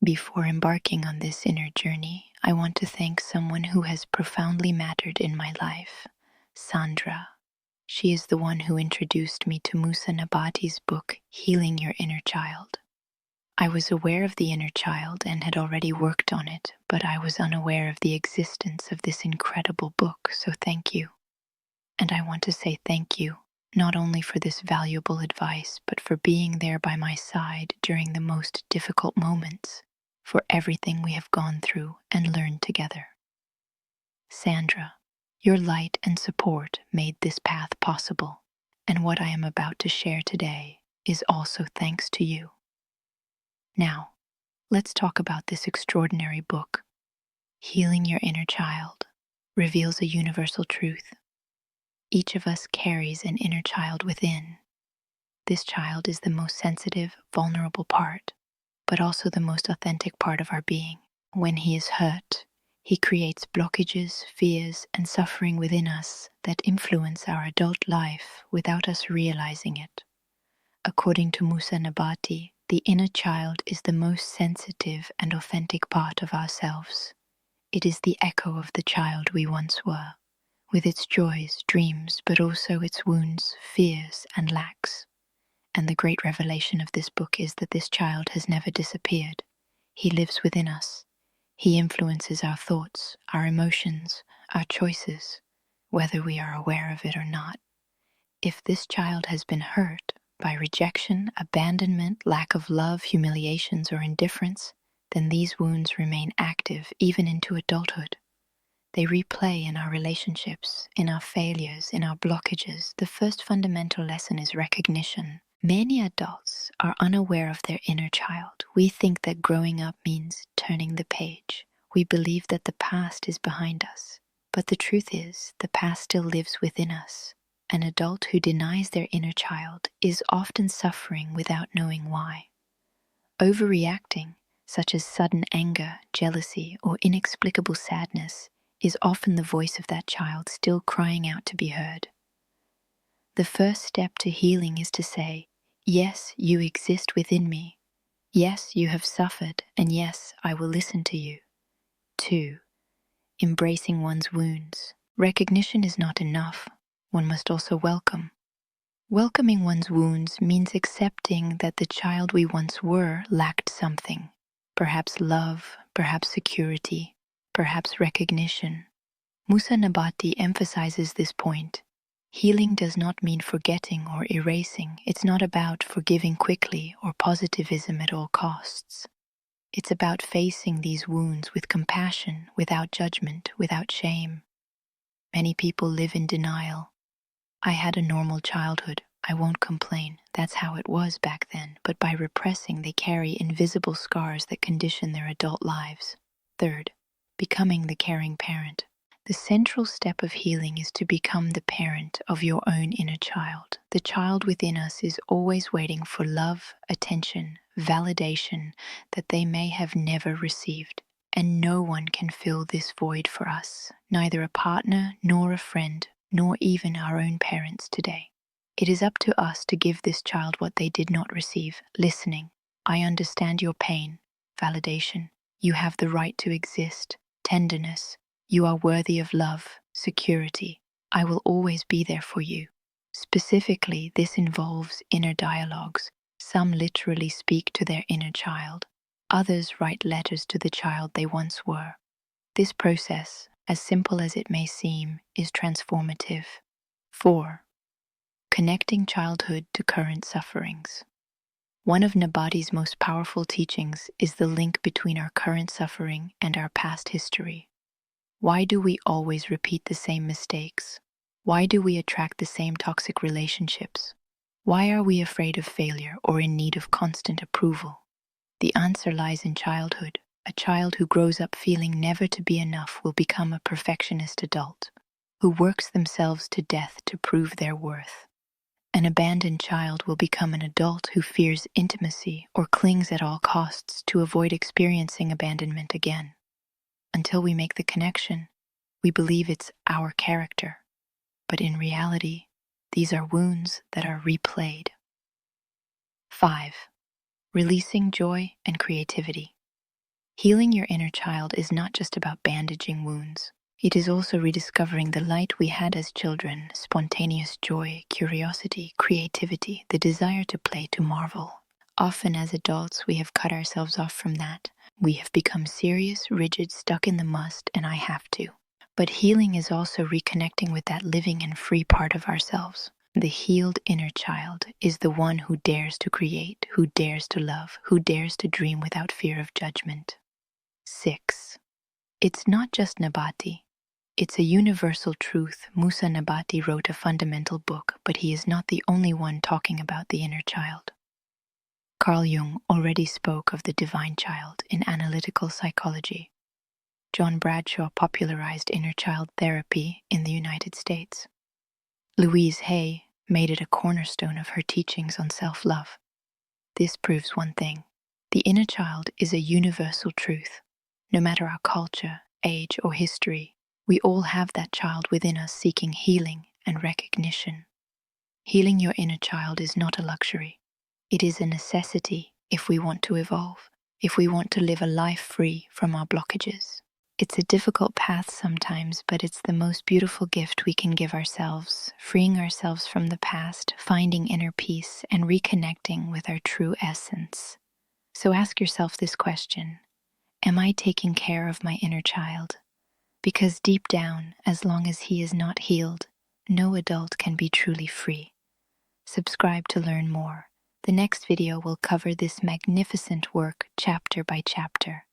Before embarking on this inner journey, I want to thank someone who has profoundly mattered in my life, Sandra. She is the one who introduced me to Moussa Nabati's book, Healing Your Inner Child. I was aware of the inner child and had already worked on it, but I was unaware of the existence of this incredible book, so thank you. And I want to say thank you, not only for this valuable advice, but for being there by my side during the most difficult moments, for everything we have gone through and learned together. Sandra, your light and support made this path possible, and what I am about to share today is also thanks to you. Now, let's talk about this extraordinary book. Healing Your Inner Child reveals a universal truth. Each of us carries an inner child within. This child is the most sensitive, vulnerable part, but also the most authentic part of our being. When he is hurt, he creates blockages, fears, and suffering within us that influence our adult life without us realizing it. According to Moussa Nabati, the inner child is the most sensitive and authentic part of ourselves. It is the echo of the child we once were, with its joys, dreams, but also its wounds, fears, and lacks. And the great revelation of this book is that this child has never disappeared. He lives within us. He influences our thoughts, our emotions, our choices, whether we are aware of it or not. If this child has been hurt by rejection, abandonment, lack of love, humiliations, or indifference, then these wounds remain active even into adulthood. They replay in our relationships, in our failures, in our blockages. The first fundamental lesson is recognition. Many adults are unaware of their inner child. We think that growing up means turning the page. We believe that the past is behind us. But the truth is, the past still lives within us. An adult who denies their inner child is often suffering without knowing why. Overreacting, such as sudden anger, jealousy, or inexplicable sadness, is often the voice of that child still crying out to be heard. The first step to healing is to say, yes, you exist within me. Yes, you have suffered, and yes, I will listen to you. 2. Embracing one's wounds. Recognition is not enough. One must also welcome. Welcoming one's wounds means accepting that the child we once were lacked something. Perhaps love, perhaps security, perhaps recognition. Moussa Nabati emphasizes this point. Healing does not mean forgetting or erasing. It's not about forgiving quickly or positivism at all costs. It's about facing these wounds with compassion, without judgment, without shame. Many people live in denial. I had a normal childhood. I won't complain. That's how it was back then. But by repressing, they carry invisible scars that condition their adult lives. 3rd, becoming the caring parent. The central step of healing is to become the parent of your own inner child. The child within us is always waiting for love, attention, validation that they may have never received. And no one can fill this void for us, neither a partner, nor a friend, nor even our own parents today. It is up to us to give this child what they did not receive: listening. I understand your pain. Validation. You have the right to exist. Tenderness. You are worthy of love. Security. I will always be there for you. Specifically, this involves inner dialogues. Some literally speak to their inner child. Others write letters to the child they once were. This process, as simple as it may seem, is transformative. 4. Connecting childhood to current sufferings. One of Nabati's most powerful teachings is the link between our current suffering and our past history. Why do we always repeat the same mistakes? Why do we attract the same toxic relationships? Why are we afraid of failure or in need of constant approval? The answer lies in childhood. A child who grows up feeling never to be enough will become a perfectionist adult, who works themselves to death to prove their worth. An abandoned child will become an adult who fears intimacy or clings at all costs to avoid experiencing abandonment again. Until we make the connection, we believe it's our character, but in reality, these are wounds that are replayed. 5. Releasing joy and creativity. Healing your inner child is not just about bandaging wounds. It is also rediscovering the light we had as children, spontaneous joy, curiosity, creativity, the desire to play, to marvel. Often as adults, we have cut ourselves off from that. We have become serious, rigid, stuck in the must, and I have to. But healing is also reconnecting with that living and free part of ourselves. The healed inner child is the one who dares to create, who dares to love, who dares to dream without fear of judgment. 6. It's not just Nabati. It's a universal truth. Moussa Nabati wrote a fundamental book, but he is not the only one talking about the inner child. Carl Jung already spoke of the divine child in analytical psychology. John Bradshaw popularized inner child therapy in the United States. Louise Hay made it a cornerstone of her teachings on self-love. This proves one thing. The inner child is a universal truth. No matter our culture, age, or history, we all have that child within us seeking healing and recognition. Healing your inner child is not a luxury. It is a necessity if we want to evolve, if we want to live a life free from our blockages. It's a difficult path sometimes, but it's the most beautiful gift we can give ourselves, freeing ourselves from the past, finding inner peace, and reconnecting with our true essence. So ask yourself this question: am I taking care of my inner child? Because deep down, as long as he is not healed, no adult can be truly free. Subscribe to learn more. The next video will cover this magnificent work chapter by chapter.